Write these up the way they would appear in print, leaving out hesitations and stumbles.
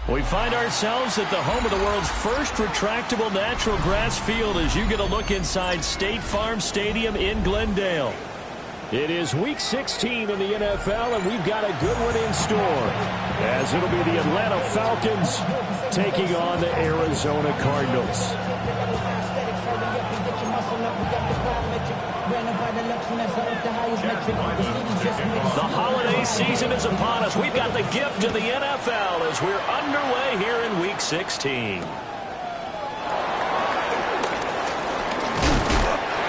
We find ourselves at the home of the world's first retractable natural grass field as you get a look inside State Farm Stadium in Glendale. It is Week 16 in the NFL, and we've got a good one in store, as it'll be the Atlanta Falcons taking on the Arizona Cardinals. The holiday season is upon us. We've got the gift of the NFL as we're underway here in Week 16.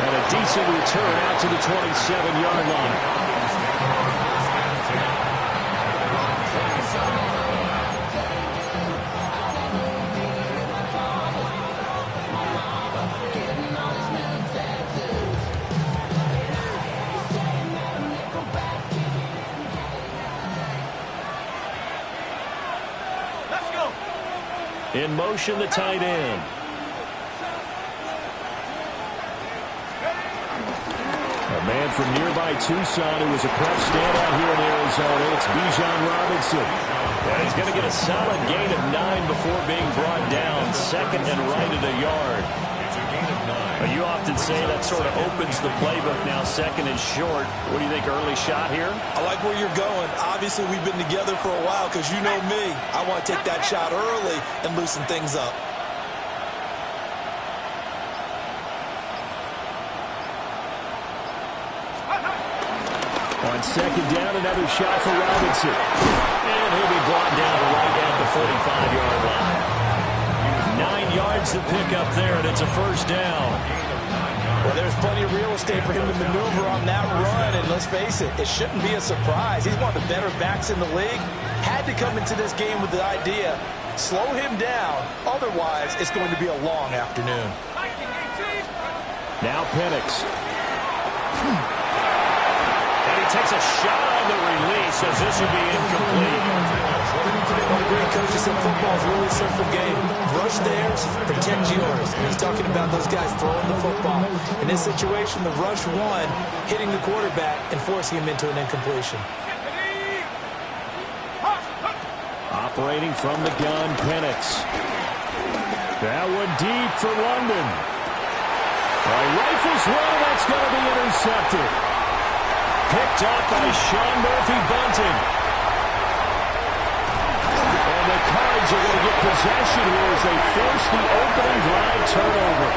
And a decent return out to the 27-yard line. In motion, the tight end. A man from nearby Tucson who was a prep standout here in Arizona. It's Bijan Robinson. And he's going to get a solid gain of 9 before being brought down. Second and right at a yard. You often say that sort of opens the playbook now, second and short. What do you think, early shot here? I like where you're going. Obviously, we've been together for a while because you know me. I want to take that shot early and loosen things up. On second down, another shot for Robinson. And he'll be brought down right at the 45-yard line. 9 yards to pick up there, and it's a first down. Well, there's plenty of real estate for him to maneuver on that run, and let's face it, it shouldn't be a surprise. He's one of the better backs in the league. Had to come into this game with the idea, slow him down, otherwise it's going to be a long afternoon. Now Penix. And he takes a shot on the release as this will be incomplete. One of the great coaches in football is a really simple game. Rush theirs, protect yours. And he's talking about those guys throwing the football. In this situation, the rush one, hitting the quarterback and forcing him into an incompletion. Operating from the gun, Penix. That one deep for London. Rifles one, that's going to be intercepted. Picked up by Sean Murphy-Bunting. And the Cards are going to get possession here as they force the opening drive turnover.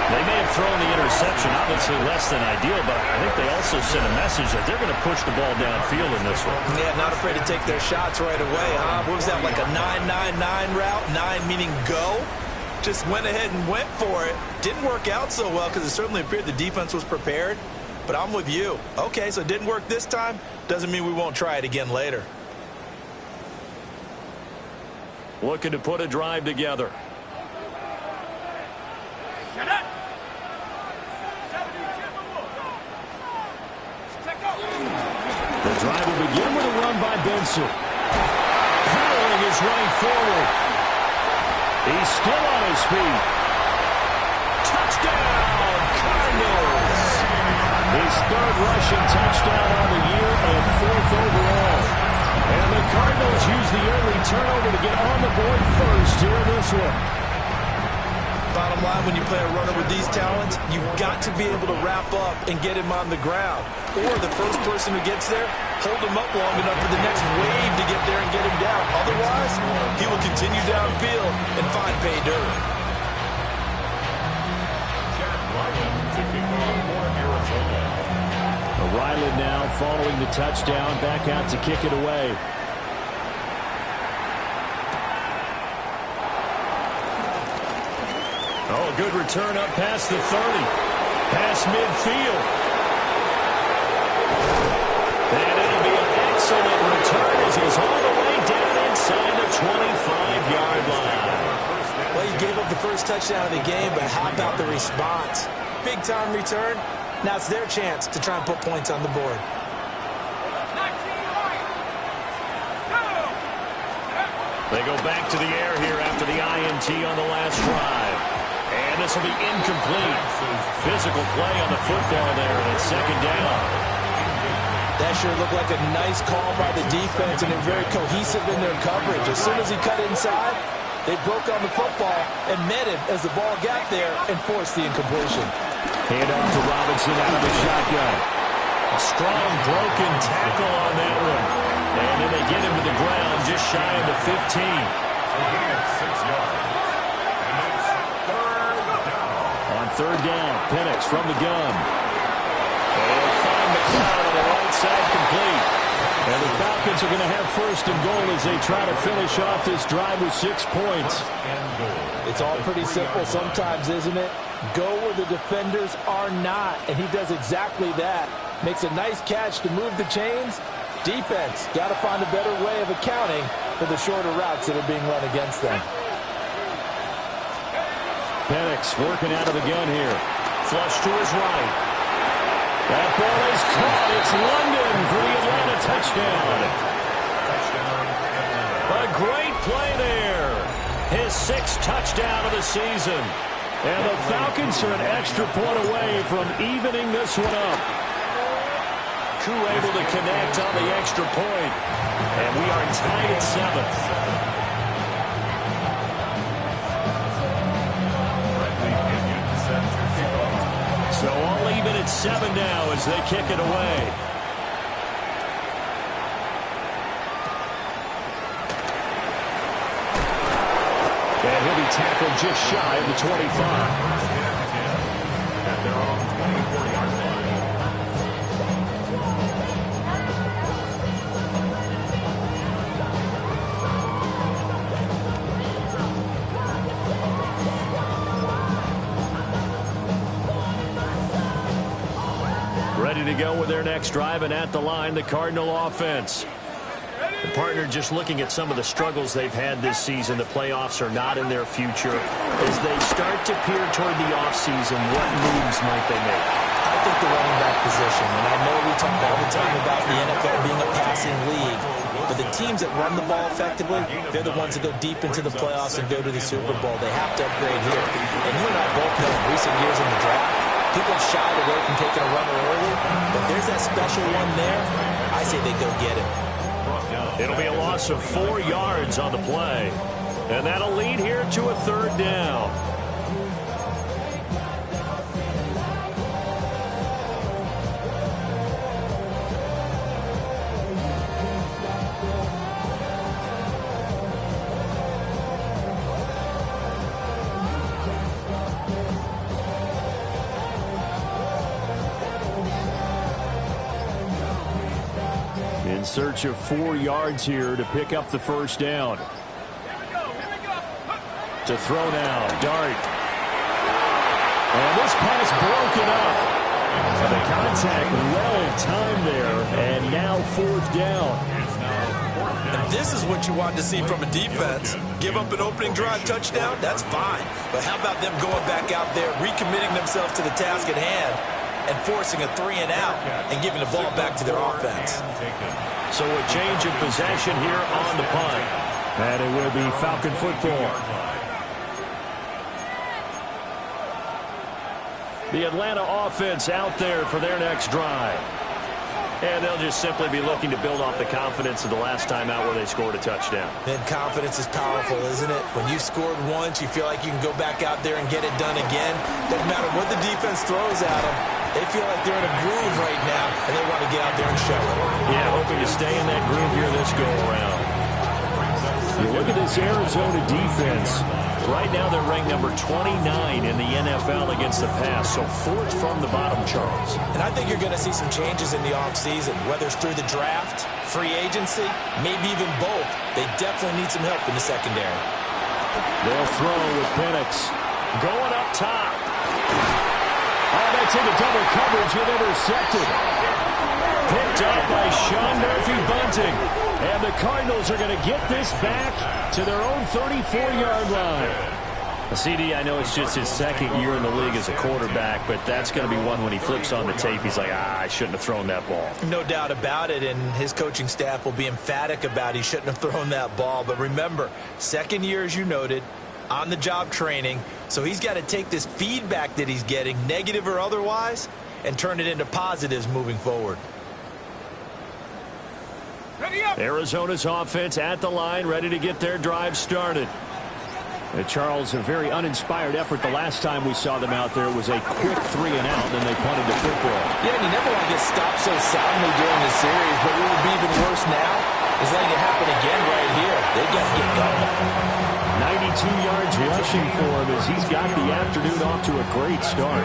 They may have thrown the interception, obviously less than ideal, but I think they also sent a message that they're going to push the ball downfield in this one. Yeah, not afraid to take their shots right away, huh? What was that, like a 9-9-9 route? 9 meaning go? Just went ahead and went for it. Didn't work out so well because it certainly appeared the defense was prepared. But I'm with you. Okay, so it didn't work this time. Doesn't mean we won't try it again later. Looking to put a drive together. The drive will begin with a run by Benson. Powering his way forward. He's still on his feet. Touchdown, Cardinals. His third rushing touchdown on the year and 4th overall. And the Cardinals use the early turnover to get on the board first here in this one. Bottom line, when you play a runner with these talents, you've got to be able to wrap up and get him on the ground. Or the first person who gets there, hold him up long enough for the next wave to get there and get him down. Otherwise, he will continue downfield and find pay dirt. Riley now following the touchdown, back out to kick it away. Oh, a good return up past the 30. Past midfield. And it'll be an excellent return as he's all the way down inside the 25-yard line. Well, you gave up the first touchdown of the game, but how about the response? Big-time return. Now it's their chance to try and put points on the board. They go back to the air here after the INT on the last drive. And this will be incomplete. Physical play on the football there, and it's second down. That sure looked like a nice call by the defense, and they're very cohesive in their coverage. As soon as he cut inside, they broke on the football and met him as the ball got there and forced the incompletion. Hand off to Robinson out of the shotgun. A strong broken tackle on that one. And then they get him to the ground just shy of the 15. On third down, Penix from the gun. They'll find McLeod on the right side complete. And the Falcons are going to have first and goal as they try to finish off this drive with 6 points. It's all pretty simple sometimes, isn't it? Go where the defenders are not, and he does exactly that. Makes a nice catch to move the chains. Defense got to find a better way of accounting for the shorter routes that are being run against them. Penix working out of the gun here. Flush to his right. That ball is caught. It's London for the Atlanta touchdown. A great play there. His 6th touchdown of the season. And the Falcons are an extra point away from evening this one up. Koo able to connect on the extra point. And we are tied at 7. So all even at 7 now as they kick it away. And he'll be tackled just shy of the 25. At their own 24-yard line. Ready to go with their next drive, and at the line, the Cardinal offense. The partner just looking at some of the struggles they've had this season. The playoffs are not in their future. As they start to peer toward the offseason, what moves might they make? I think the running back position, and I know we talk all the time about the NFL being a passing league, but the teams that run the ball effectively, they're the ones that go deep into the playoffs and go to the Super Bowl. They have to upgrade here. And you and I both know in recent years in the draft, people have shied away from taking a runner early, but there's that special one there. I say they go get it. It'll be a loss of 4 yards on the play. And that'll lead here to a third down. In search of 4 yards here to pick up the first down. To throw now, Dart. And this pass broken up. And the contact well timed there, and now 4th down. And this is what you want to see from a defense. Give up an opening drive touchdown, that's fine. But how about them going back out there, recommitting themselves to the task at hand, and forcing a 3-and-out and giving the ball back to their offense. So a change of possession here on the punt. And it will be Falcon football. The Atlanta offense out there for their next drive. And they'll just simply be looking to build off the confidence of the last time out where they scored a touchdown. And confidence is powerful, isn't it? When you've scored once, you feel like you can go back out there and get it done again. Doesn't matter what the defense throws at them. They feel like they're in a groove right now, and they want to get out there and show it. Yeah, hoping to stay in that groove here this go-around. You look at this Arizona defense. Right now they're ranked number 29 in the NFL against the pass, so 4th from the bottom, Charles. And I think you're going to see some changes in the offseason, whether it's through the draft, free agency, maybe even both. They definitely need some help in the secondary. They'll throw with Penix. Going up top. Oh, that's into double coverage and intercepted. Picked up by Sean Murphy-Bunting. And the Cardinals are going to get this back to their own 34-yard line. CD, I know it's just his 2nd year in the league as a quarterback, but that's going to be one when he flips on the tape, he's like, I shouldn't have thrown that ball. No doubt about it, and his coaching staff will be emphatic about he shouldn't have thrown that ball. But remember, 2nd year, as you noted, on-the-job training, So he's got to take this feedback that he's getting, negative or otherwise, and turn it into positives moving forward. Arizona's offense at the line, ready to get their drive started. Charles, a very uninspired effort the last time we saw them out there. It was a quick 3 and out, and then they punted the football. Yeah, and you never want to get stopped so soundly during the series, but what would be even worse now is letting it happen again right here. They got to get going. 92 yards rushing for him as he's got the afternoon off to a great start.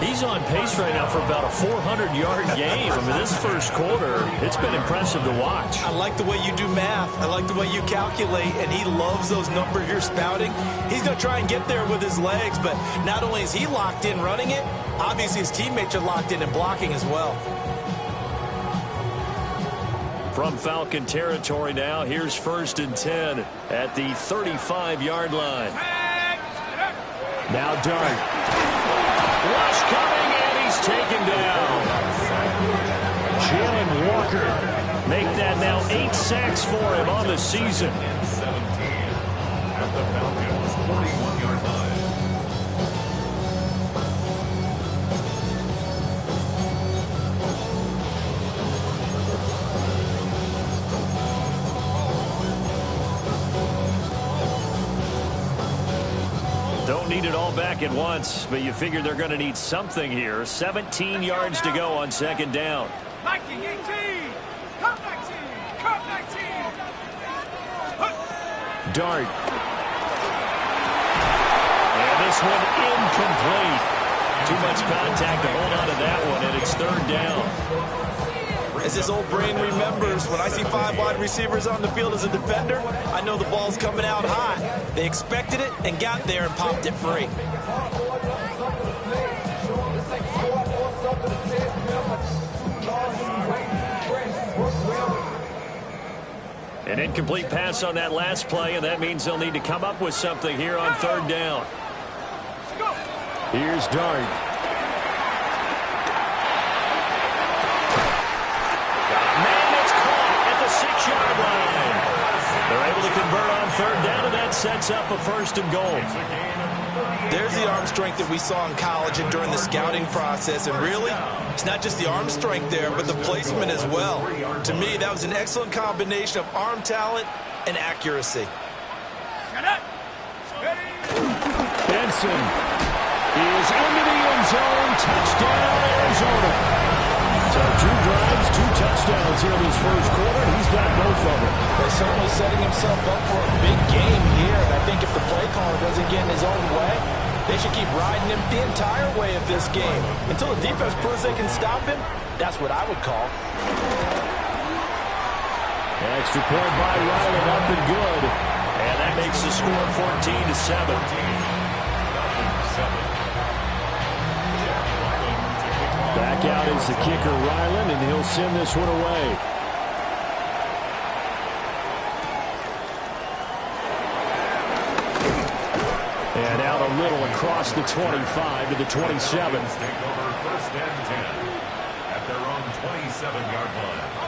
He's on pace right now for about a 400-yard game. I mean, this first quarter, it's been impressive to watch. I like the way you do math. I like the way you calculate, and he loves those numbers you're spouting. He's going to try and get there with his legs, but not only is he locked in running it, obviously his teammates are locked in and blocking as well. From Falcon territory now, here's 1st and 10 at the 35-yard line. Now Dart. Rush coming, and he's taken down. Jalen Walker make that now 8 sacks for him on the season. 17 at the Falcons' 41-yard line. Don't need it all back at once, but you figure they're going to need something here. 17 yards to go on 2nd down. 19, 18, come 19, come 19. Dart. And this one incomplete. Too much contact to hold on to that one, and it's 3rd down. As his old brain remembers, when I see 5 wide receivers on the field as a defender, I know the ball's coming out hot. They expected it and got there and popped it free. An incomplete pass on that last play, and that means they'll need to come up with something here on 3rd down. Here's Dart. They're able to convert on 3rd down, and that sets up a 1st and goal. There's the arm strength that we saw in college and during the scouting process. And really, it's not just the arm strength there, but the placement as well. To me, that was an excellent combination of arm talent and accuracy. Benson is into the end zone. Touchdown, Arizona. So 2 drives, 2 touchdowns here in his first quarter. He's got both of them. They're certainly setting himself up for a big game here. And I think if the play caller doesn't get in his own way, they should keep riding him the entire way of this game. Until the defense proves they can stop him, that's what I would call. Extra point by Ryland, up and good. And that makes the score 14-7. Back out is the kicker, Ryland, and he'll send this one away. And out a little across the 25 to the 27. Take over 1st and 10 at their own 27-yard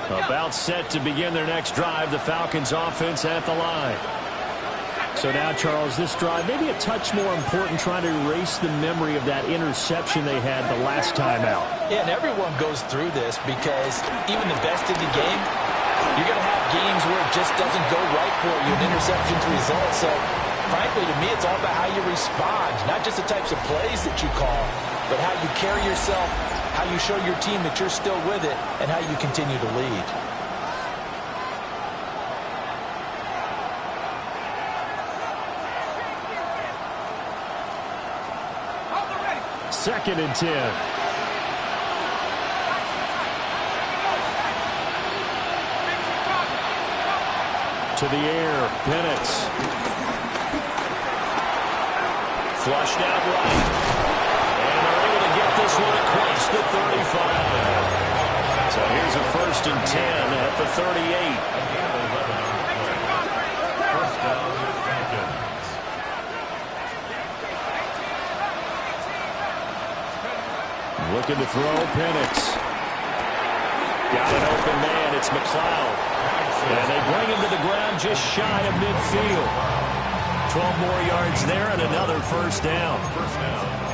line. About set to begin their next drive, the Falcons offense at the line. So now, Charles, this drive maybe a touch more important, trying to erase the memory of that interception they had the last time out. Yeah, and everyone goes through this because even the best in the game, you're going to have games where it just doesn't go right for you, an interception's result. So, frankly, to me, it's all about how you respond, not just the types of plays that you call, but how you carry yourself, how you show your team that you're still with it, and how you continue to lead. 2nd and 10. To the air, Bennett. Flushed out right. And they're able to get this one across the 35. So here's a 1st and 10 at the 38. Looking to throw, Penix. Got an open man, it's McLeod. And they bring him to the ground just shy of midfield. 12 more yards there and another first down.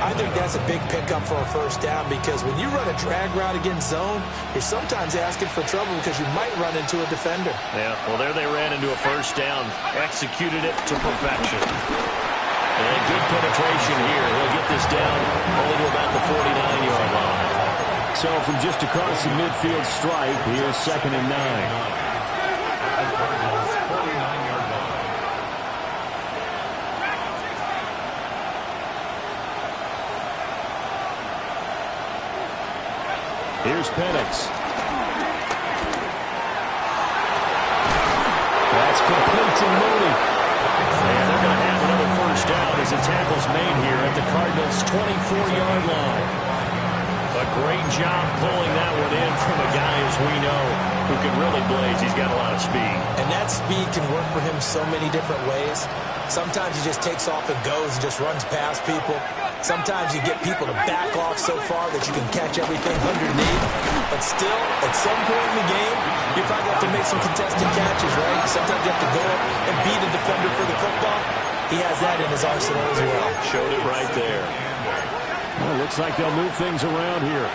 I think that's a big pickup for a first down because when you run a drag route against zone, you're sometimes asking for trouble because you might run into a defender. Yeah, well, there they ran into a first down. Executed it to perfection. And good penetration here. He'll get this down only to about the 49-yard line. So from just across the midfield stripe, here's 2nd and 9. Here's Penix. That's complete to Mooney. And they're going to have another first down as the tackle's made here at the Cardinals' 24-yard line. A great job pulling that one in from a guy, as we know, who can really blaze. He's got a lot of speed. And that speed can work for him so many different ways. Sometimes he just takes off and goes and just runs past people. Sometimes you get people to back off so far that you can catch everything underneath. But still, at some point in the game, you probably have to make some contested catches, right? Sometimes you have to go up and beat a defender for the football. He has that in his arsenal as well. Showed it right there. Well, looks like they'll move things around here.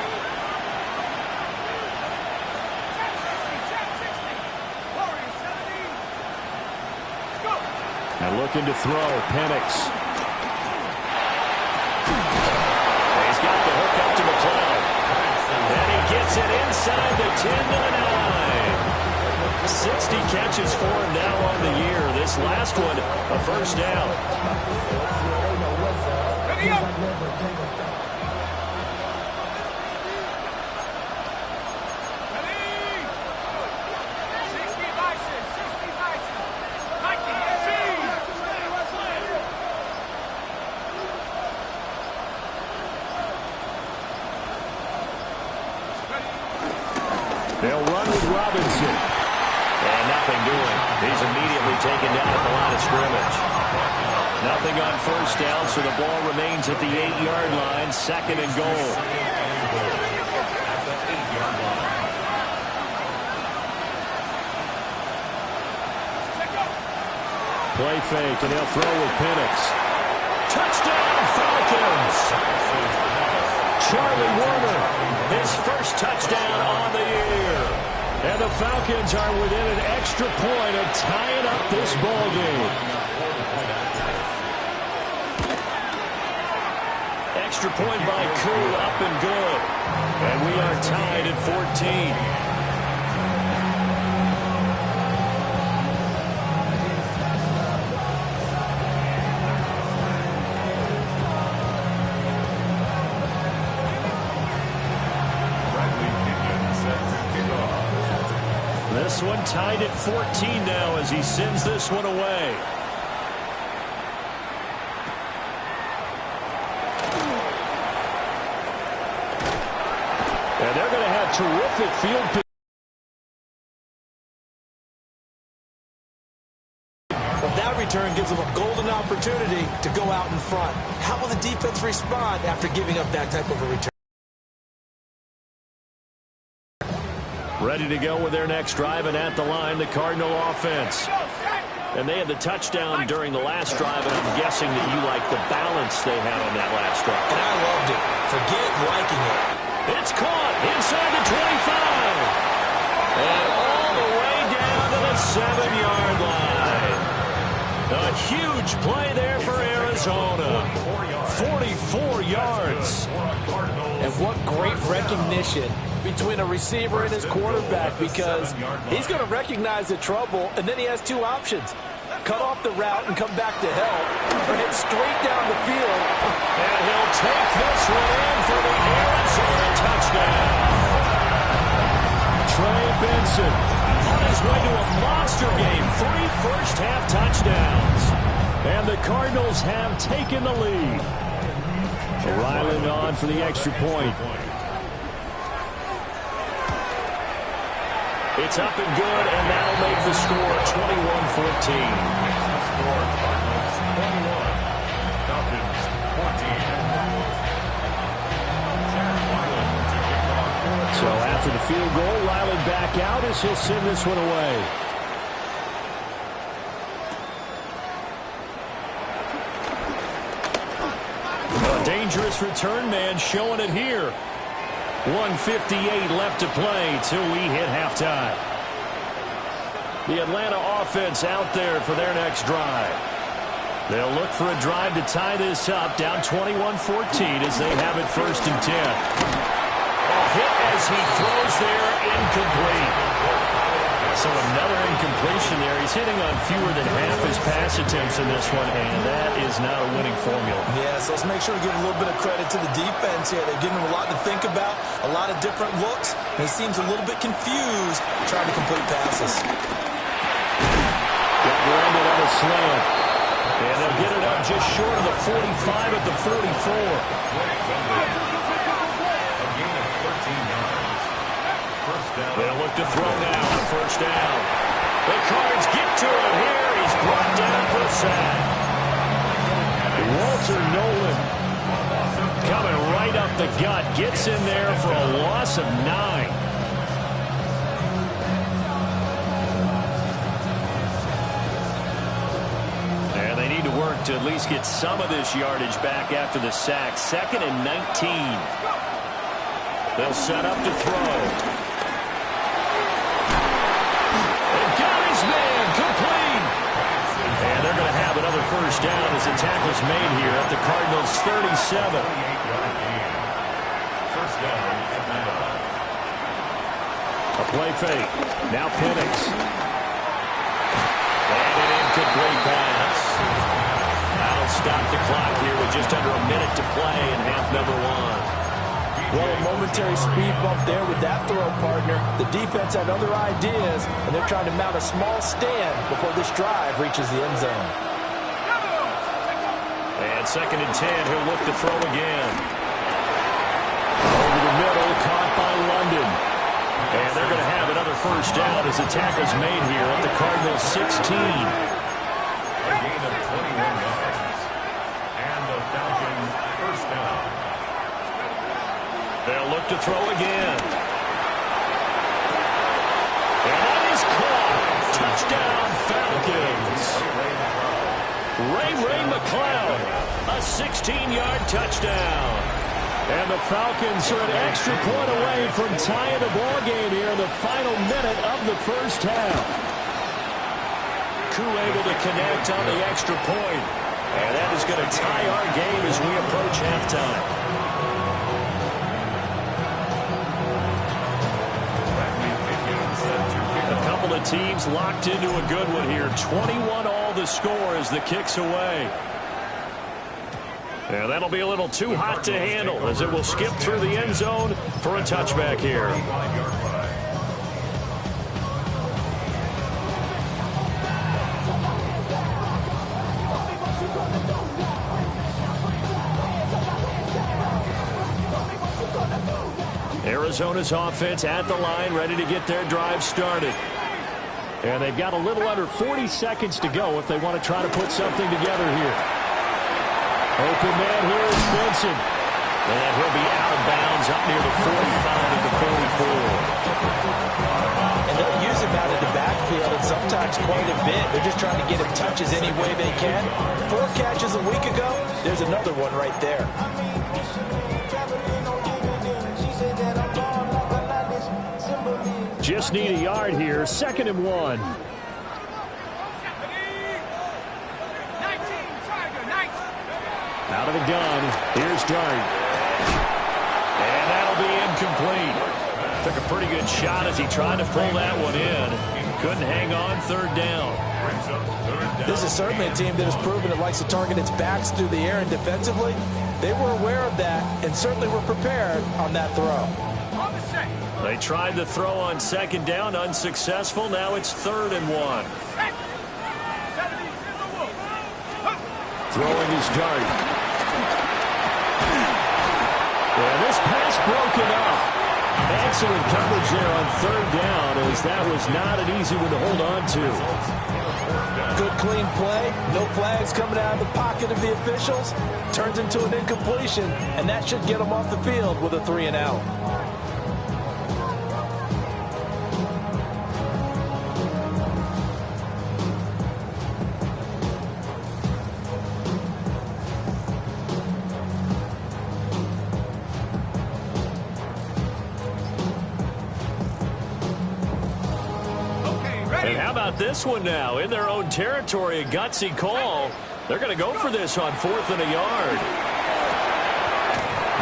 And looking to throw, Penix. He's got the hook up to McLeod. And he gets it inside the 10 to the 9. 60 catches for him now on the year. This last one, a first down. Ready up. They'll run with Robinson. And nothing doing. He's immediately taken down at the line of scrimmage. Nothing on first down, so the ball remains at the 8-yard line. 2nd and goal. Play fake, and they'll throw with Penix. Touchdown, Falcons! Charlie Warner, his first touchdown on the year. And the Falcons are within an extra point of tying up this ball game. Extra point by Koo, up and good. And we are tied at 14. This one tied at 14 now as he sends this one away. And they're going to have terrific field position. Well, that return gives them a golden opportunity to go out in front. How will the defense respond after giving up that type of a return? Ready to go with their next drive, and at the line, the Cardinal offense. And they had the touchdown during the last drive, and I'm guessing that you like the balance they had on that last drive. And I loved it. Forget liking it. It's caught inside the 25. And all the way down to the 7-yard line. A huge play there for Arizona. 44 yards. And what great recognition between a receiver and his quarterback, because he's going to recognize the trouble, and then he has two options. Cut off the route and come back to help, or head straight down the field. And he'll take this one in for the Arizona touchdown. Trey Benson on his way to a monster game. 3 first-half touchdowns. And the Cardinals have taken the lead. Ryland on for the extra point. It's up and good, and that'll make the score 21-14. So after the field goal, Ryland back out as he'll send this one away. dangerous return man showing it here. 1:58 left to play till we hit halftime. The Atlanta offense out there for their next drive. They'll look for a drive to tie this up, down 21-14 as they have it 1st and 10. A hit as he throws there, incomplete. So another incompletion there. He's hitting on fewer than half his pass attempts in this one, and that is not a winning formula. Yeah, so let's make sure we give a little bit of credit to the defense here. They've given him a lot to think about, a lot of different looks, and he seems a little bit confused trying to complete passes. Got landed on a slant. And they'll get it up just short of the 45 at the 44. They'll look to throw now on 1st down. The Cards get to it here. He's brought down for a sack. Walter Nolan coming right up the gut. Gets in there for a loss of 9. And they need to work to at least get some of this yardage back after the sack. 2nd and 19. They'll set up to throw. And they're going to have another 1st down as the tackle's made here at the Cardinals' 37. A play fake. Now Penix. And an incomplete pass. That'll stop the clock here with just under a minute to play in half number 1. Well, a momentary speed bump there with that throw, partner. The defense had other ideas, and they're trying to mount a small stand before this drive reaches the end zone. And 2nd and 10, he'll look to throw again. Over the middle, caught by London. And they're going to have another 1st down as the tackle's made here at the Cardinals' 16. A gain of 21 yards. And the Falcons' 1st down. They'll look to throw again. And that is caught. Touchdown, Falcons. Ray McCloud, a 16-yard touchdown. And the Falcons are an extra point away from tying the ball game here in the final minute of the 1st half. Koo able to connect on the extra point. And that is going to tie our game as we approach halftime. A couple of teams locked into a good one here. 21 all the score as the kick's away. And that'll be a little too hot to handle as it will skip through the end zone for a touchback here. Arizona's offense at the line, ready to get their drive started. And they've got a little under 40 seconds to go if they want to try to put something together here. Open man here is Benson. And he'll be out of bounds up near the 45 at the 44. And they'll use him out of the backfield and sometimes quite a bit. They're just trying to get him touches any way they can. 4 catches a week ago. There's another one right there. Just need a yard here. 2nd and 1. Out of the gun. Here's Dart. And that'll be incomplete. Took a pretty good shot as he tried to pull that one in. Couldn't hang on. 3rd down. This is certainly a team that has proven it likes to target its backs through the air, and defensively, they were aware of that and certainly were prepared on that throw. They tried the throw on 2nd down, unsuccessful. Now it's 3rd and 1. Throwing his Dart. And this pass broken up. Excellent coverage there on 3rd down, as that was not an easy one to hold on to. Good clean play. No flags coming out of the pocket of the officials. Turns into an incompletion, and that should get them off the field with a 3 and out. about this one now? In their own territory, a gutsy call. They're going to go for this on 4th and a yard.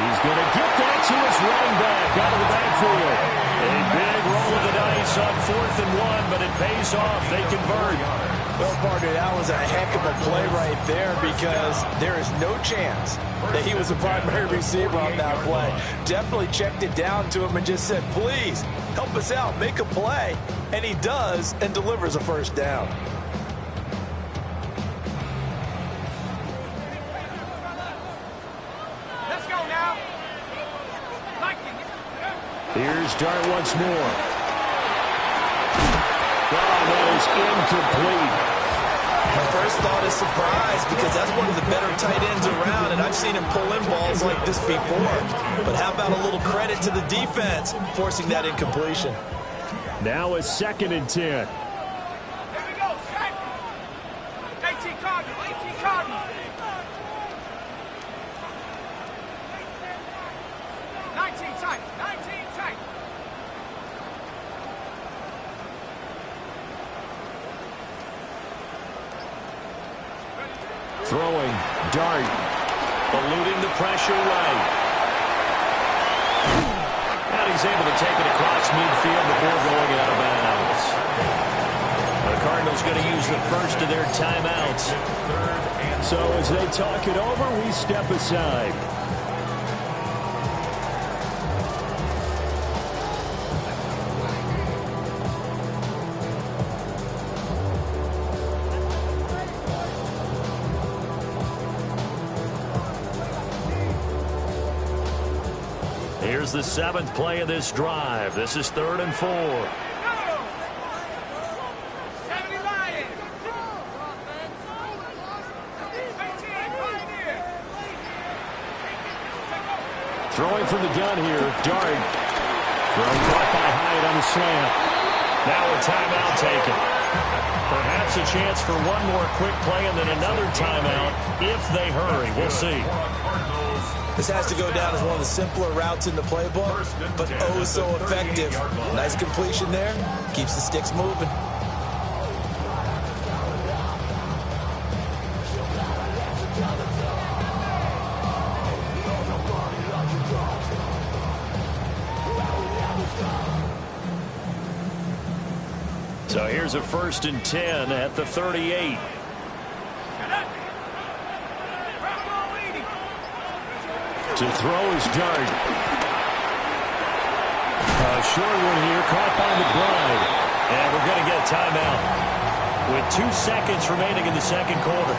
He's going to get that to his running back out of the backfield. A big roll of the dice on 4th and 1, but it pays off. They convert. Well, partner, that was a heck of a play right there because there is no chance that he was the primary receiver on that play. Definitely checked it down to him and just said, please, help us out, make a play. And he does and delivers a first down. Let's go now. Here's Dart once more. Oh, that is incomplete. My first thought is surprise because that's one of the better tight ends around, and I've seen him pull in balls like this before. But how about a little credit to the defense forcing that incompletion? Now a 2nd and 10. Here we go. Set. 18 Cardinals. 18 Cardinals. 19 tight. 19 tight. Throwing, Dart, eluding the pressure right. And he's able to take it across midfield before going out of bounds. The Cardinals going to use the first of their timeouts. So as they talk it over, we step aside. Here's the 7th play of this drive. This is 3rd and 4. 70 Lions. 18 Pioneer. Throwing from the gun here, Dart. Throw caught by Hyatt on the slant. Now a timeout taken. Perhaps a chance for one more quick play and then another timeout if they hurry. We'll see. This has to go down as one of the simpler routes in the playbook, but oh so effective. Nice completion there. Keeps the sticks moving. So here's a 1st and 10 at the 38. To throw is Dart. A short one here, caught by McBride. And we're going to get a timeout with 2 seconds remaining in the 2nd quarter.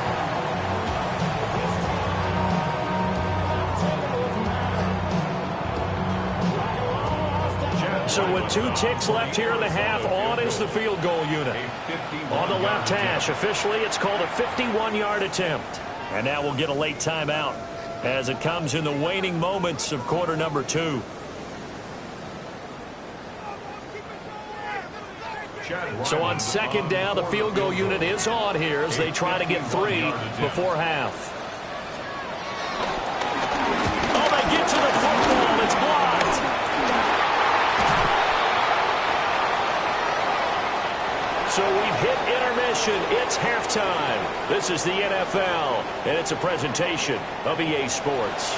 So with 2 ticks left here in the half, on is the field goal unit. On the left hash, officially it's called a 51-yard attempt. And now we'll get a late timeout as it comes in the waning moments of quarter number 2. So on 2nd down, the field goal unit is on here as they try to get 3 before half. Oh, they get to the football. It's blocked. So we've hit intermission. It's halftime. This is the NFL, and it's a presentation of EA Sports.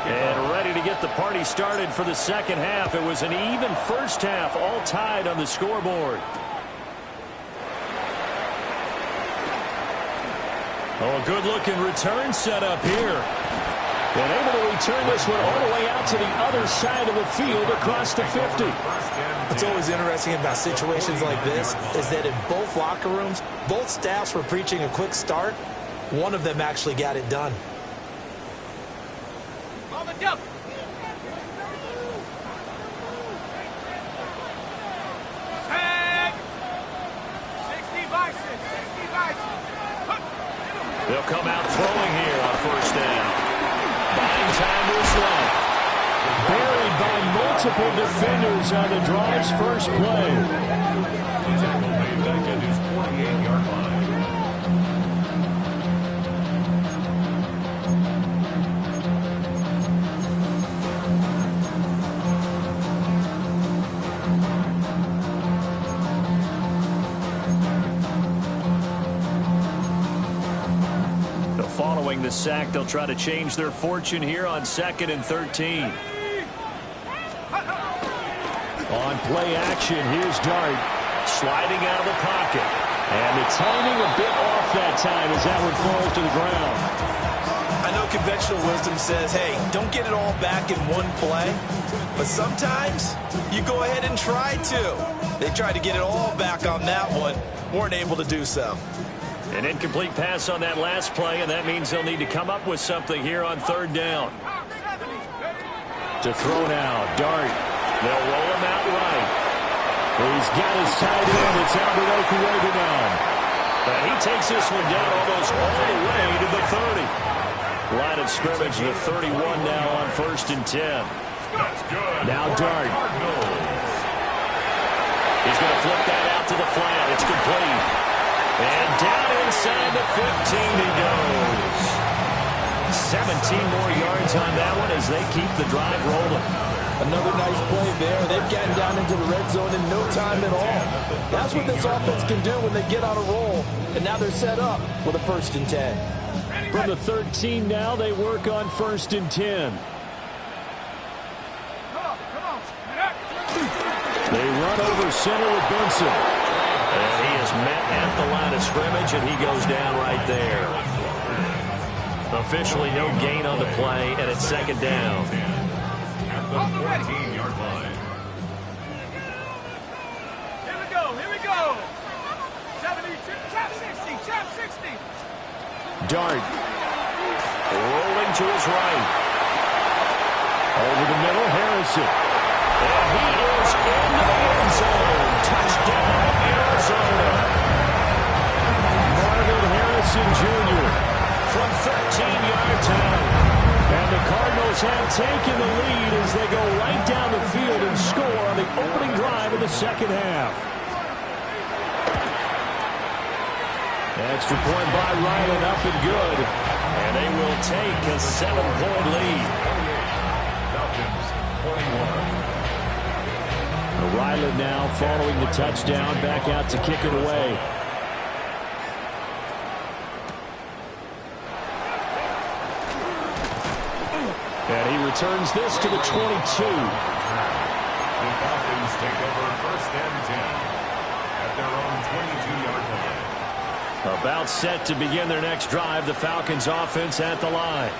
And ready to get the party started for the 2nd half. It was an even first half, all tied on the scoreboard. Oh, a good-looking return set up here. And able to return this one all the way out to the other side of the field across the 50. What's always interesting about situations like this is that in both locker rooms, both staffs were preaching a quick start. One of them actually got it done. On the double. Tag. 60 Bison. 60 Bison. They'll come out throwing here on 1st down. Buying time was left. Buried by multiple defenders on the drive's first play. Tackle made back at his 48-yard line. 40 Following the sack, they'll try to change their fortune here on 2nd and 13. On play action, here's Dart. Sliding out of the pocket. And the timing a bit off that time as that one falls to the ground. I know conventional wisdom says, hey, don't get it all back in one play. But sometimes you go ahead and try to. They tried to get it all back on that one. Weren't able to do so. An incomplete pass on that last play, and that means they'll need to come up with something here on 3rd down. To throw now, Dart. They'll roll him out right. He's got his tight end. It's Albert Okuwebe now. And he takes this one down almost all the way to the 30. Line of scrimmage to the 31 now on 1st and 10. Now Dart. He's going to flip that out to the flat. It's complete. And down inside the 15 he goes. 17 more yards on that one as they keep the drive rolling. Another nice play there. They've gotten down into the red zone in no time at all. That's what this offense can do when they get on a roll. And now they're set up with a 1st and 10. From the 13 now, they work on 1st and 10. They run over center with Benson. And he is met at the line of scrimmage, and he goes down right there. Officially no gain on the play, and it's 2nd down. At the 14-yard line. Here we go. 72, chop 60, chop 60. Dart. Rolling to his right. Over the middle, Harrison. And he is into the end zone. Touchdown, Arizona. Marvin Harrison Jr. from 13-yard out. And the Cardinals have taken the lead as they go right down the field and score on the opening drive of the 2nd half. Extra point by Ryland, up and good. And they will take a 7-point lead. Falcons, 21. Ryland now following the touchdown, back out to kick it away. And he returns this to the 22. The Falcons take over 1st and 10 at their own 22-yard line. About set to begin their next drive, the Falcons offense at the line.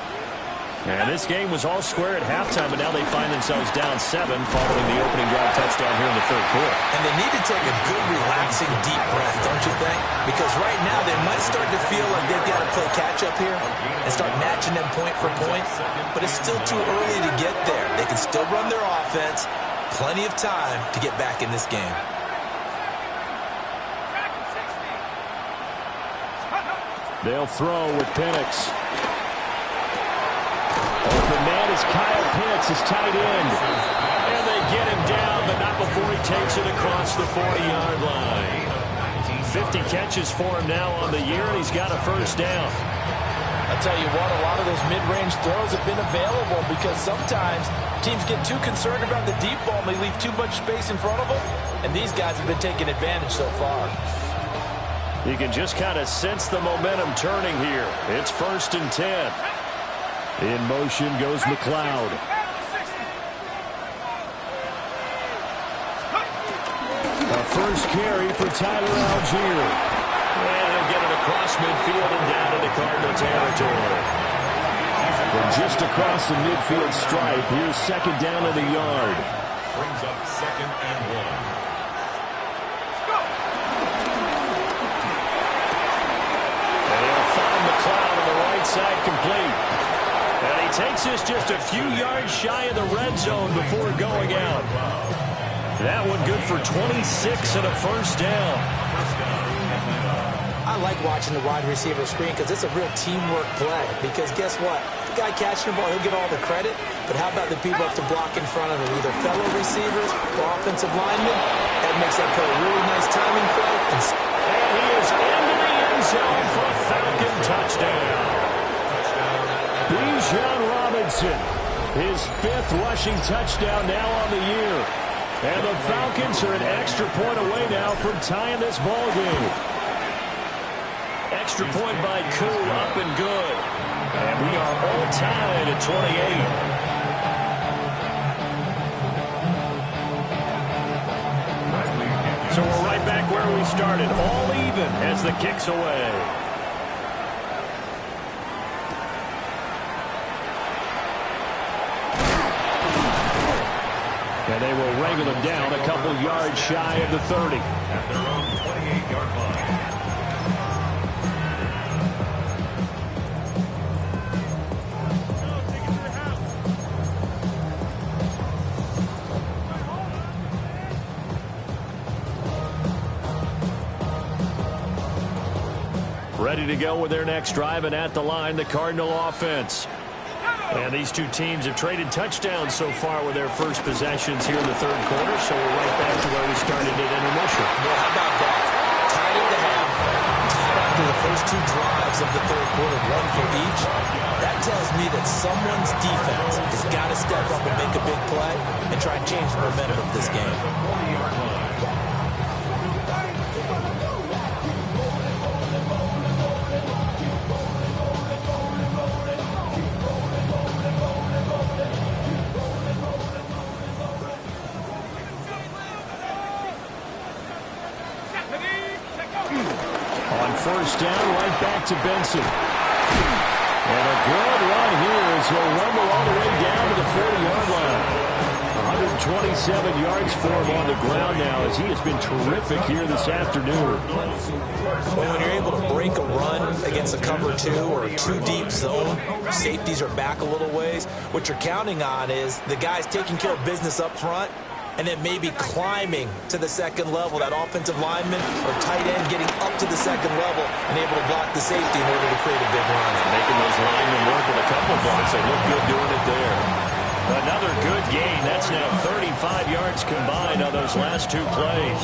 And this game was all square at halftime, but now they find themselves down 7 following the opening drive touchdown here in the 3rd quarter. And they need to take a good, relaxing, deep breath, don't you think? Because right now they might start to feel like they've got to play catch-up here and start matching them point for point. But it's still too early to get there. They can still run their offense. Plenty of time to get back in this game. They'll throw with Penix. Open man is Kyle Pitts, his tight end. And they get him down, but not before he takes it across the 40-yard line. 50 catches for him now on the year, and he's got a 1st down. I'll tell you what, a lot of those mid-range throws have been available because sometimes teams get too concerned about the deep ball and they leave too much space in front of them, and these guys have been taking advantage so far. You can just kind of sense the momentum turning here. It's 1st and 10. In motion goes McLeod. A 1st carry for Tyler Algier. And he'll get it across midfield and down into Cardinal territory. From just across the midfield stripe, here's 2nd down of the yard. Brings up 2nd and 1. McLeod on the right side complete. And he takes this just a few yards shy of the red zone before going out. That one good for 26 and a 1st down. I like watching the wide receiver screen because it's a real teamwork play. Because guess what? The guy catching the ball, he'll get all the credit. But how about the people up to block in front of him? Either fellow receivers or offensive linemen. That makes that play a really nice timing play. And he is into the end zone for a Falcon touchdown. Bijan Robinson, his 5th rushing touchdown now on the year. And the Falcons are an extra point away now from tying this ball game. Extra point by Koo, up and good. And we are all tied at 28. So we're right back where we started, all even as the kick's away. And they will wrangle them down a couple yards shy of the 30. At their own 28-yard line. Ready to go with their next drive, and at the line, the Cardinal offense. And these two teams have traded touchdowns so far with their first possessions here in the third quarter, so we're right back to where we started at intermission. Yeah, how about that? Tied at the half, tied after the first two drives of the third quarter, one for each. That tells me that someone's defense has got to step up and make a big play and try and change the momentum of this game. First down, right back to Benson. And a good run here as he'll rumble all the way down to the 40-yard line. 127 yards for him on the ground now as he has been terrific here this afternoon. Well, when you're able to break a run against a cover two or a two-deep zone, safeties are back a little ways. What you're counting on is the guys taking care of business up front and then maybe climbing to the second level, that offensive lineman or tight end getting up to the second level and able to block the safety in order to create a big run. Making those linemen work with a couple blocks. They look good doing it there. Another good gain. That's now 35 yards combined on those last two plays.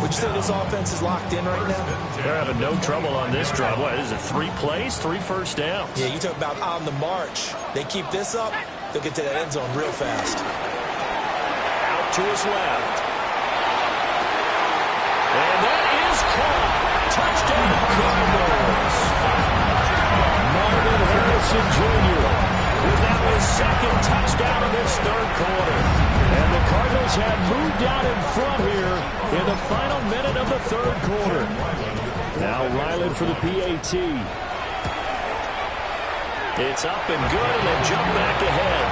Would you say this offense is locked in right now? They're having no trouble on this drive. What is it, 3 plays, 3 first downs? Yeah, you talk about on the march. They keep this up, they'll get to that end zone real fast. To his left. And that is caught. Touchdown Cardinals. Marvin Harrison Jr. with now his second touchdown in this third quarter. And the Cardinals have moved out in front here in the final minute of the third quarter. Now Ryland for the PAT. It's up and good, and they jump back ahead,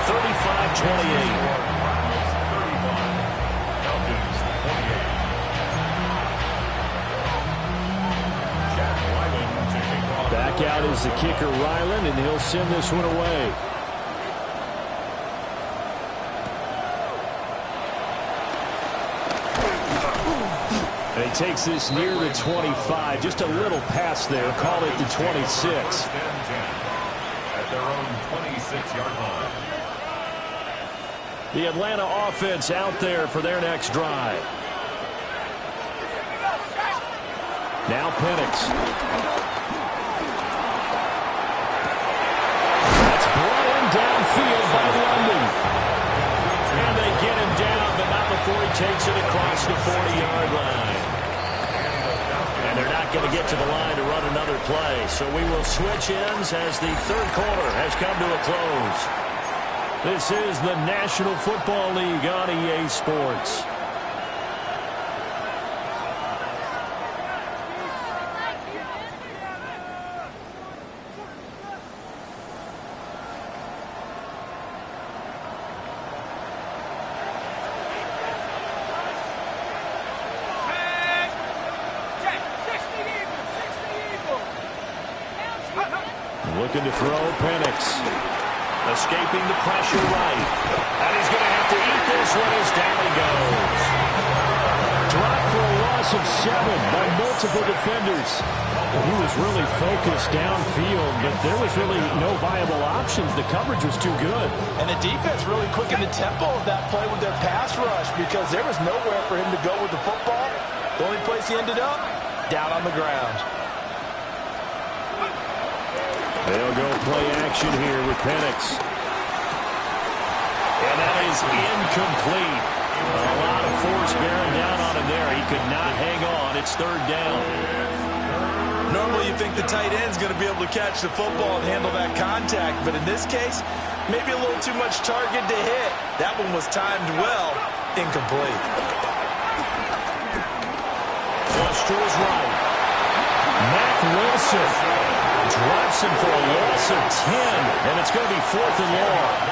35-28. Back out is the kicker, Ryland, and he'll send this one away. And he takes this near the 25, just a little past there, call it the 26. At their own 26-yard line. The Atlanta offense out there for their next drive. Now Penix. Downfield by London. And they get him down, but not before he takes it across the 40-yard line. And they're not going to get to the line to run another play. So we will switch ends as the third quarter has come to a close. This is the National Football League on EA Sports. Looking to throw, Penix. Escaping the pressure right. And he's going to have to eat this one as down he goes. Dropped for a loss of 7 by multiple defenders. He was really focused downfield, but there was really no viable options. The coverage was too good. And the defense really quickened the tempo of that play with their pass rush because there was nowhere for him to go with the football. The only place he ended up, down on the ground. They'll go play action here with Penix. And that is incomplete. A lot of force bearing down on him there. He could not hang on. It's third down. Normally you think the tight end's going to be able to catch the football and handle that contact, but in this case, maybe a little too much target to hit. That one was timed well, incomplete. Flush to his right. Mack Wilson drops him for a loss of 10, and it's going to be 4th and long.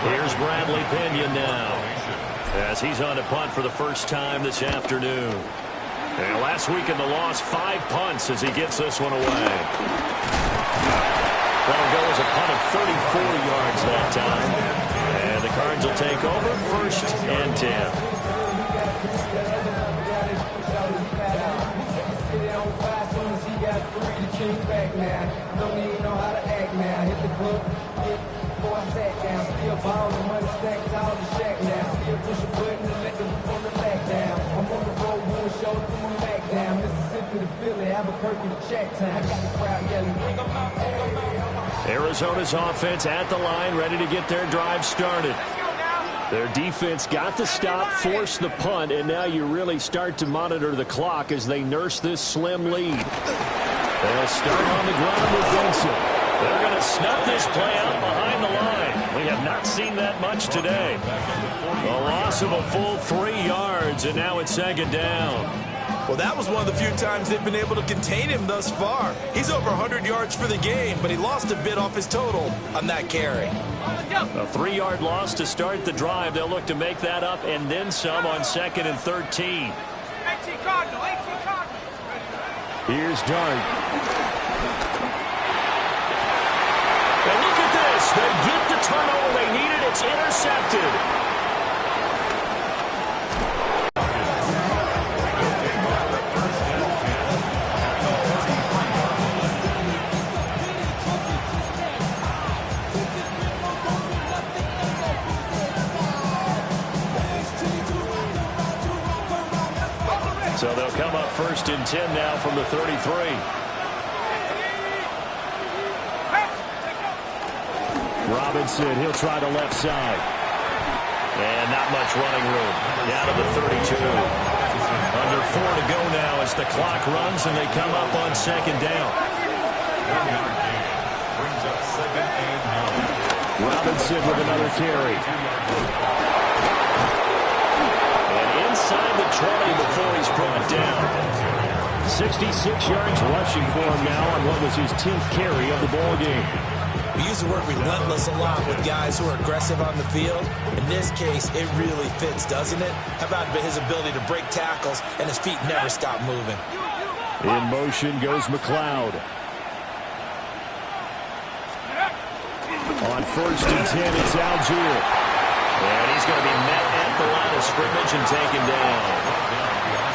Here's Bradley Pena now, as he's on to punt for the first time this afternoon. And last week in the loss, 5 punts as he gets this one away. That'll go as a punt of 34 yards that time. And the Cards will take over, 1st and 10. Arizona's offense at the line, ready to get their drive started. Their defense got the stop, forced the punt, and now you really start to monitor the clock as they nurse this slim lead. They'll start on the ground with Benson. They're going to snuff this play out behind the line. We have not seen that much today. A loss of a full 3 yards, and now it's 2nd down. Well, that was one of the few times they've been able to contain him thus far. He's over 100 yards for the game, but he lost a bit off his total on that carry. A 3-yard loss to start the drive. They'll look to make that up and then some on 2nd and 13. 18 Cardinal, 18 Cardinal. Here's Dart. And look at this. They get the turnover they needed. It's intercepted. So they'll come up 1st and 10 now from the 33. Robinson, he'll try the left side. And not much running room. Down to the 32. Under 4 to go now as the clock runs and they come up on 2nd down. Robinson with another carry. Inside the 20 before he's brought down. 66 yards rushing for him now on what was his 10th carry of the ball game. We use the word relentless a lot with guys who are aggressive on the field. In this case, it really fits, doesn't it? How about his ability to break tackles and his feet never stop moving? In motion goes McLeod. On 1st and 10, it's Algier. And he's going to be met at the line of scrimmage and taken down.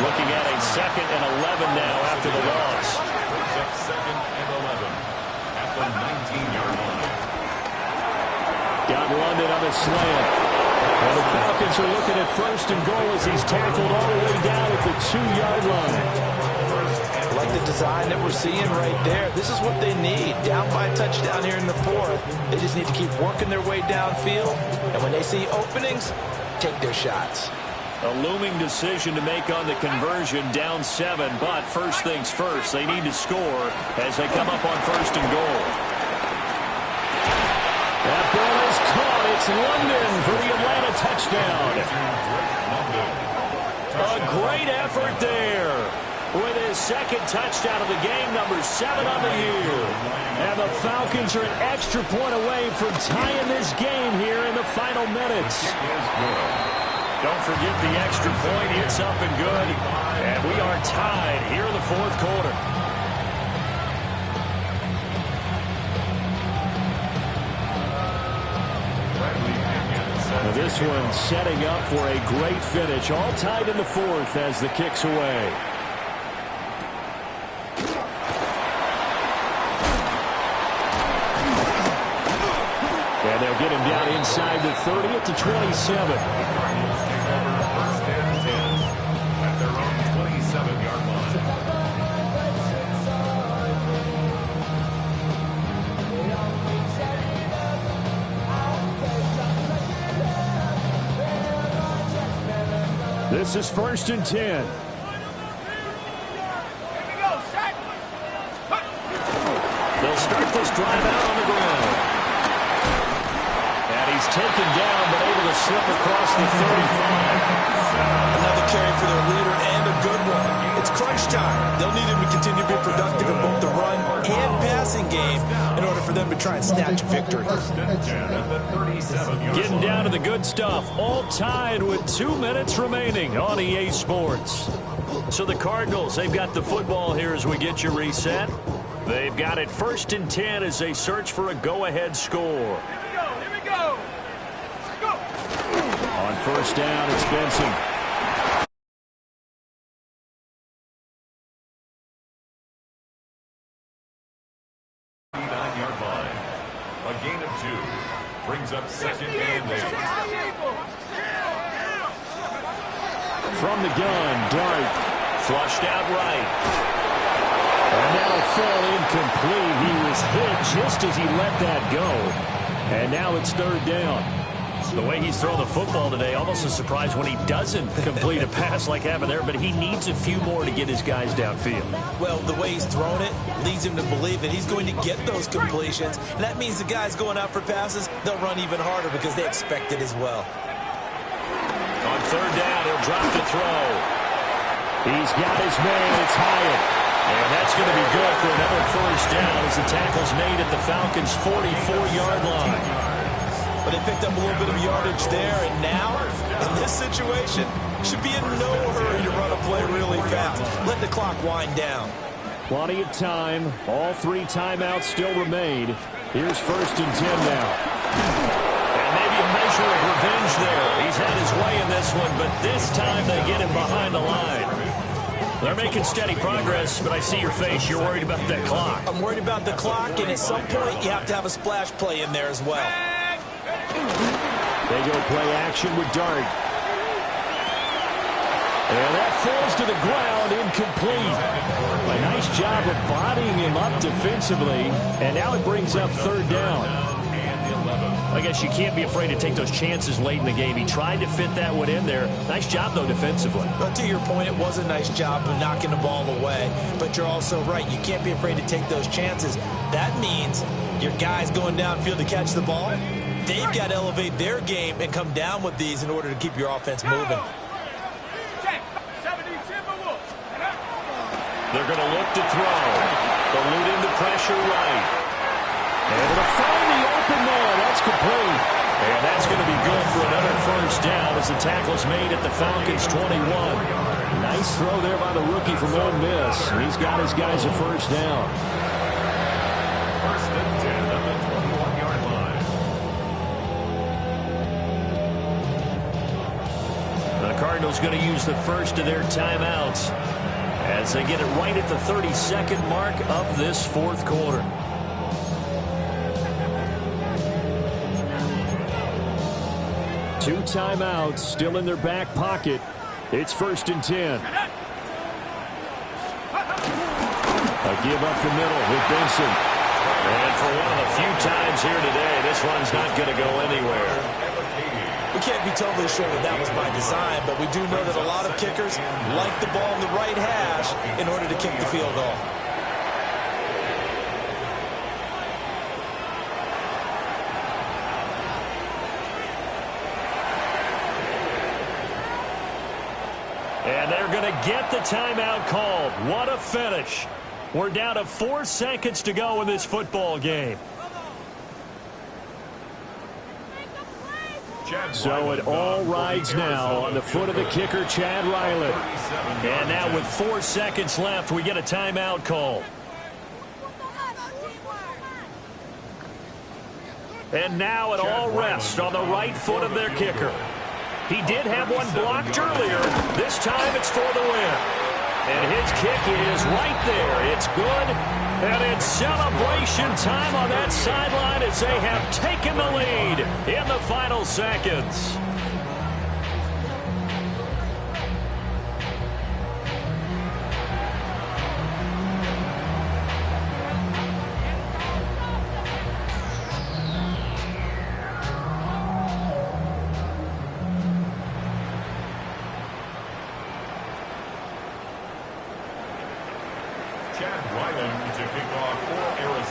Looking at a 2nd and 11 now after the loss. Brings up 2nd and 11 at the 19-yard line. Got London on the slant. And the Falcons are looking at 1st and goal as he's tackled all the way down at the 2-yard line. I like the design that we're seeing right there. This is what they need. Down by a touchdown here in the 4th. They just need to keep working their way downfield. And when they see openings, take their shots. A looming decision to make on the conversion, down 7. But first things first, they need to score as they come up on 1st and goal. That ball is caught. It's London for the Atlanta touchdown. A great effort there. With his 2nd touchdown of the game, number 7 on the year. And the Falcons are an extra point away from tying this game here in the final minutes. Don't forget the extra point. It's up and good. And we are tied here in the 4th quarter. Now this one setting up for a great finish. All tied in the 4th as the kick's away. And they'll get him down inside the 30 at the 27. First and 10 at their own 27-yard line. This is 1st and 10. They'll start this drive out on the ground. And he's taken down, but able to slip across the 35. Another carry for their leader and a good one. It's crunch time. They'll need him to continue to be productive in both the run and passing game in order for them to try and snatch a victory. Getting down to the good stuff. All tied with 2 minutes remaining on EA Sports. So the Cardinals, they've got the football here as we get you reset. They've got it 1st and 10 as they search for a go-ahead score. Here we go. Go. On 1st down, it's Benson. A gain of 2 brings up 2nd and 8. From the gun, Dart. Flushed out right. And that'll fall incomplete. He was hit just as he let that go. And now it's 3rd down. The way he's thrown the football today, almost a surprise when he doesn't complete a pass like happened there, but he needs a few more to get his guys downfield. Well, the way he's thrown it leads him to believe that he's going to get those completions. And that means the guys going out for passes, they'll run even harder because they expect it as well. On 3rd down, he'll drop to throw. He's got his man. It's Hyatt. And that's going to be good for another 1st down as the tackle's made at the Falcons' 44-yard line. But they picked up a little bit of yardage there, and now, in this situation, should be in no hurry to run a play really fast. Let the clock wind down. Plenty of time. All 3 timeouts still remain. Here's 1st and 10 now. And maybe a measure of revenge there. He's had his way in this one, but this time they get him behind the line. They're making steady progress, but I see your face. You're worried about that clock. I'm worried about the clock, and at some point, you have to have a splash play in there as well. They go play action with Dart. And that falls to the ground, incomplete. A nice job of bodying him up defensively. And now it brings up 3rd down. I guess you can't be afraid to take those chances late in the game. He tried to fit that one in there. Nice job, though, defensively. But to your point, it was a nice job of knocking the ball away. But you're also right. You can't be afraid to take those chances. That means your guys going downfield to catch the ball, they've got to elevate their game and come down with these in order to keep your offense moving. They're going to look to throw. Eluding the pressure right. Able to find the open man. That's complete. And that's going to be good for another 1st down as the tackle's made at the Falcons' 21. Nice throw there by the rookie from Ole Miss. He's got his guys a 1st down. 1st and 10 on the 21-yard line. The Cardinals going to use the first of their timeouts as they get it right at the 32nd mark of this 4th quarter. Two timeouts still in their back pocket. It's 1st and 10. A give up the middle with Benson. And for one of the few times here today, this one's not going to go anywhere. We can't be totally sure that was by design, but we do know that a lot of kickers like the ball in the right hash in order to kick the field goal. And they're going to get the timeout called. What a finish. We're down to 4 seconds to go in this football game. So it all rides now on the foot of the kicker, Chad Ryland. And now with 4 seconds left, we get a timeout call. And now it all rests on the right foot of their kicker. He did have one blocked earlier. This time it's for the win. And his kick is right there. It's good. And it's celebration time on that sideline as they have taken the lead in the final seconds.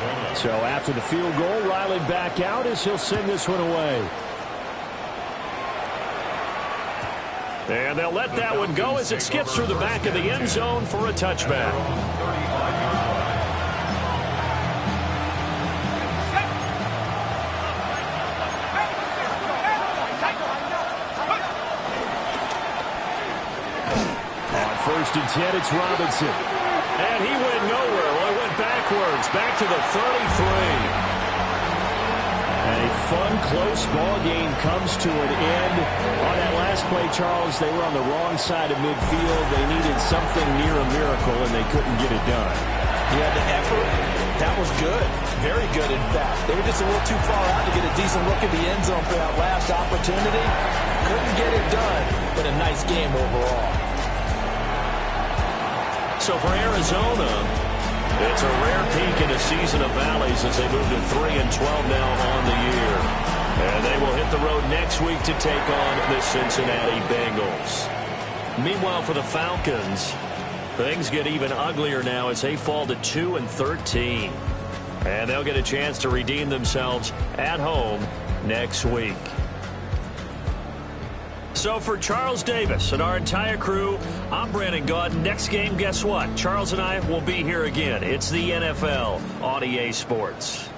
Arizona. So after the field goal, Riley back out as he'll send this one away. And they'll let that one go as it skips through the back of the end zone for a touchback. On 1st and 10, it's Robinson. And he went nowhere. Well, he went backwards, back to the 33. A fun, close ball game comes to an end. On that last play, Charles, they were on the wrong side of midfield. They needed something near a miracle, and they couldn't get it done. Yeah, the effort, that was good. Very good, in fact. They were just a little too far out to get a decent look at the end zone for that last opportunity. Couldn't get it done, but a nice game overall. So for Arizona, it's a rare peak in a season of valleys as they move to 3-12 now on the year. And they will hit the road next week to take on the Cincinnati Bengals. Meanwhile, for the Falcons, things get even uglier now as they fall to 2-13. And they'll get a chance to redeem themselves at home next week. So for Charles Davis and our entire crew, I'm Brandon Gaudin. Next game, guess what? Charles and I will be here again. It's the NFL on EA Sports.